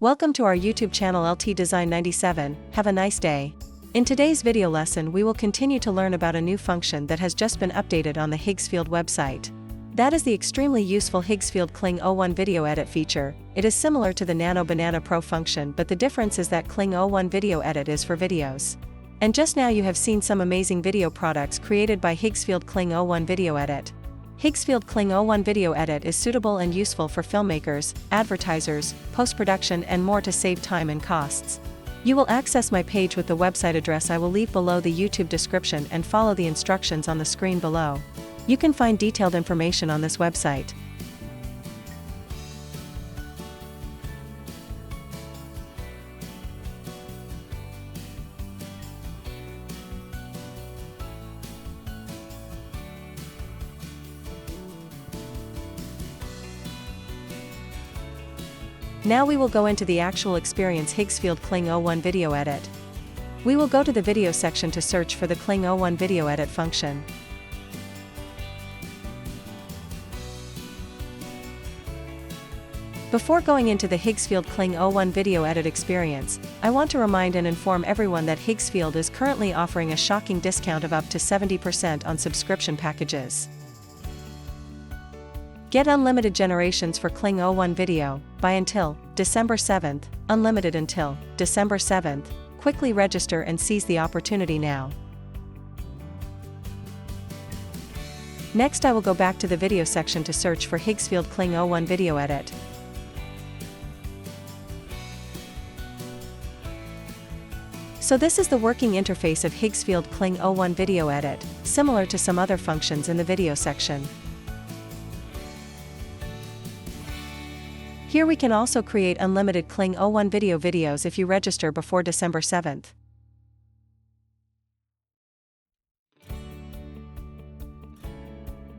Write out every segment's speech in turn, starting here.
Welcome to our YouTube channel LT Design 97, have a nice day. In today's video lesson we will continue to learn about a new function that has just been updated on the Higgsfield website. That is the extremely useful Higgsfield Kling O1 video edit feature. It is similar to the Nano Banana Pro function, but the difference is that Kling O1 video edit is for videos. And just now you have seen some amazing video products created by Higgsfield Kling O1 video edit. Higgsfield Kling O1 video edit is suitable and useful for filmmakers, advertisers, post-production and more to save time and costs. You will access my page with the website address I will leave below the YouTube description and follow the instructions on the screen below. You can find detailed information on this website. Now we will go into the actual experience Higgsfield Kling O1 video edit. We will go to the video section to search for the Kling O1 video edit function. Before going into the Higgsfield Kling O1 video edit experience, I want to remind and inform everyone that Higgsfield is currently offering a shocking discount of up to 70% on subscription packages. Get unlimited generations for Kling O1 video, by until December 7th, unlimited until December 7th, quickly register and seize the opportunity now. Next I will go back to the video section to search for Higgsfield Kling O1 video edit. So this is the working interface of Higgsfield Kling O1 video edit, similar to some other functions in the video section. Here we can also create unlimited Kling O1 videos if you register before December 7th.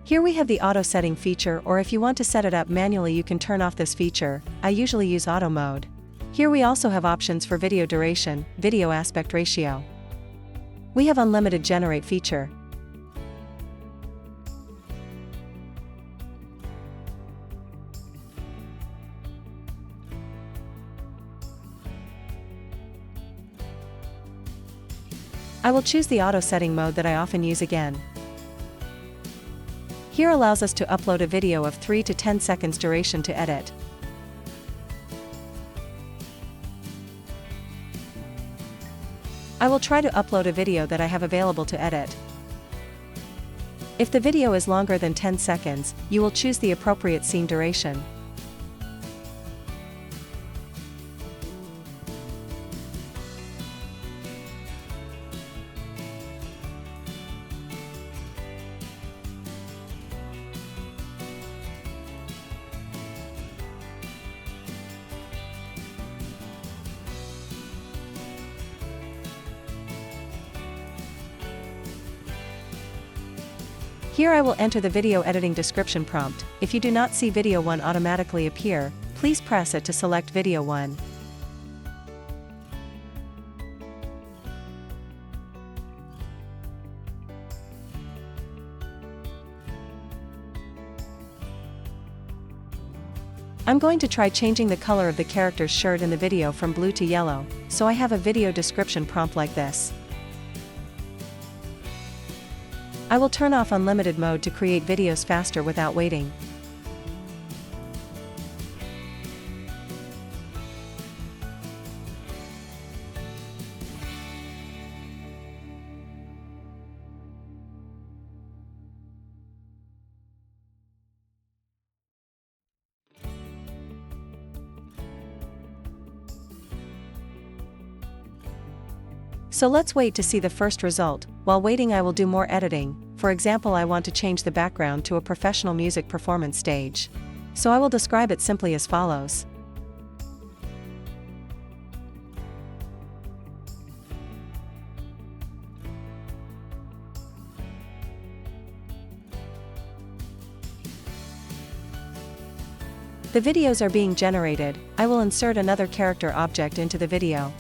Here we have the auto setting feature, or if you want to set it up manually you can turn off this feature. I usually use auto mode. Here we also have options for video duration, video aspect ratio. We have unlimited generate feature. I will choose the auto setting mode that I often use again. Here allows us to upload a video of 3 to 10 seconds duration to edit. I will try to upload a video that I have available to edit. If the video is longer than 10 seconds, you will choose the appropriate scene duration. Here I will enter the video editing description prompt. If you do not see video 1 automatically appear, please press it to select video 1. I'm going to try changing the color of the character's shirt in the video from blue to yellow, so I have a video description prompt like this. I will turn off unlimited mode to create videos faster without waiting. So let's wait to see the first result. While waiting I will do more editing. For example, I want to change the background to a professional music performance stage. So I will describe it simply as follows. The videos are being generated. I will insert another character object into the video.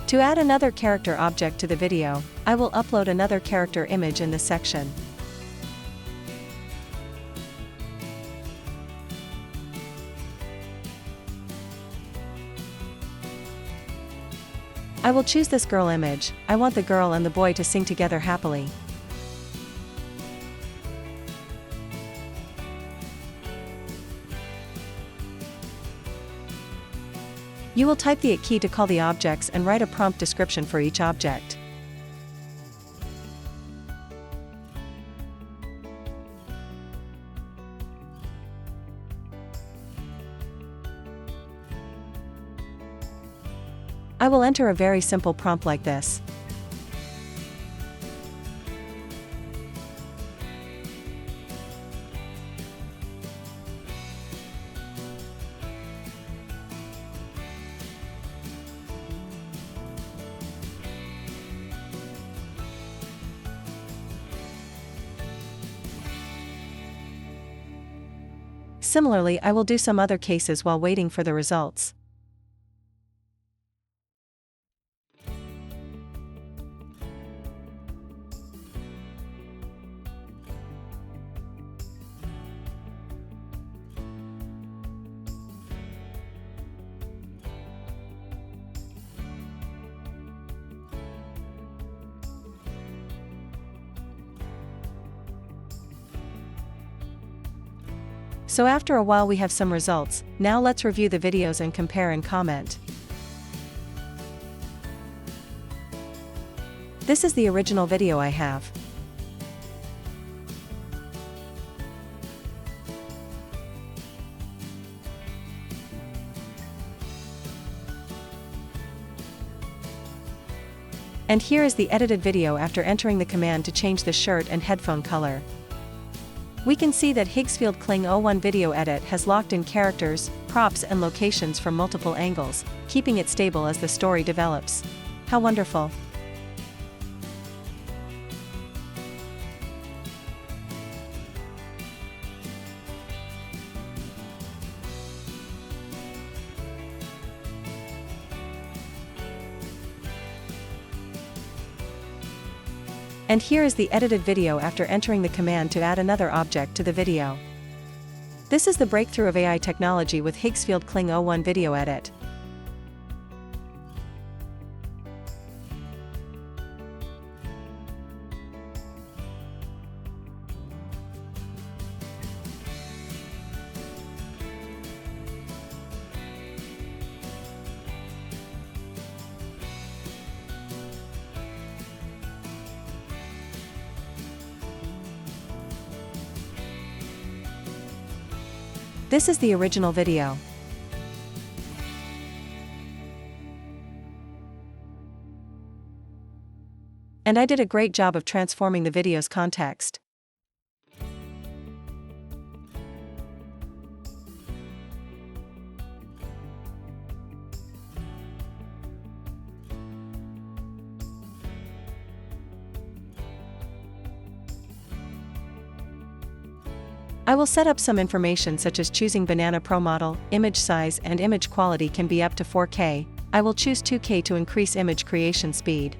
To add another character object to the video, I will upload another character image in this section. I will choose this girl image. I want the girl and the boy to sing together happily. You will type the key to call the objects and write a prompt description for each object. I will enter a very simple prompt like this. Similarly, I will do some other cases while waiting for the results. So after a while we have some results. Now let's review the videos and compare and comment. This is the original video I have. And here is the edited video after entering the command to change the shirt and headphone color. We can see that Higgsfield Kling O1 video edit has locked in characters, props and locations from multiple angles, keeping it stable as the story develops. How wonderful! And here is the edited video after entering the command to add another object to the video. This is the breakthrough of AI technology with Higgsfield Kling O1 video edit. This is the original video. And I did a great job of transforming the video's context. I will set up some information such as choosing Banana Pro model, image size and image quality can be up to 4K. I will choose 2K to increase image creation speed.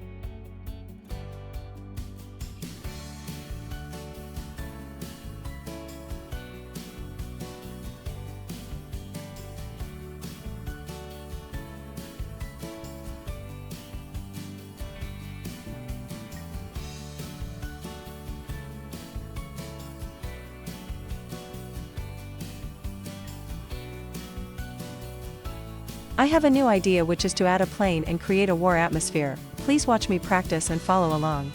I have a new idea, which is to add a plane and create a war atmosphere. Please watch me practice and follow along.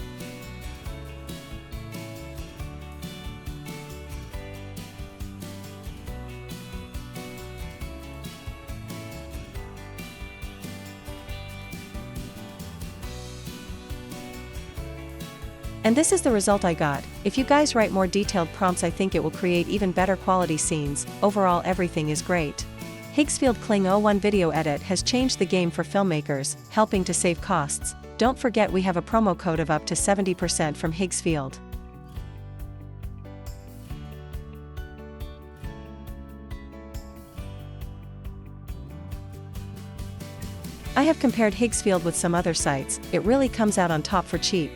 And this is the result I got. If you guys write more detailed prompts, I think it will create even better quality scenes. Overall, everything is great. Higgsfield Kling O1 video edit has changed the game for filmmakers, helping to save costs. Don't forget we have a promo code of up to 70% from Higgsfield. I have compared Higgsfield with some other sites, it really comes out on top for cheap.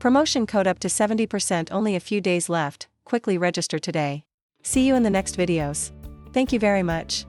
Promotion code up to 70%, only a few days left, quickly register today. See you in the next videos. Thank you very much.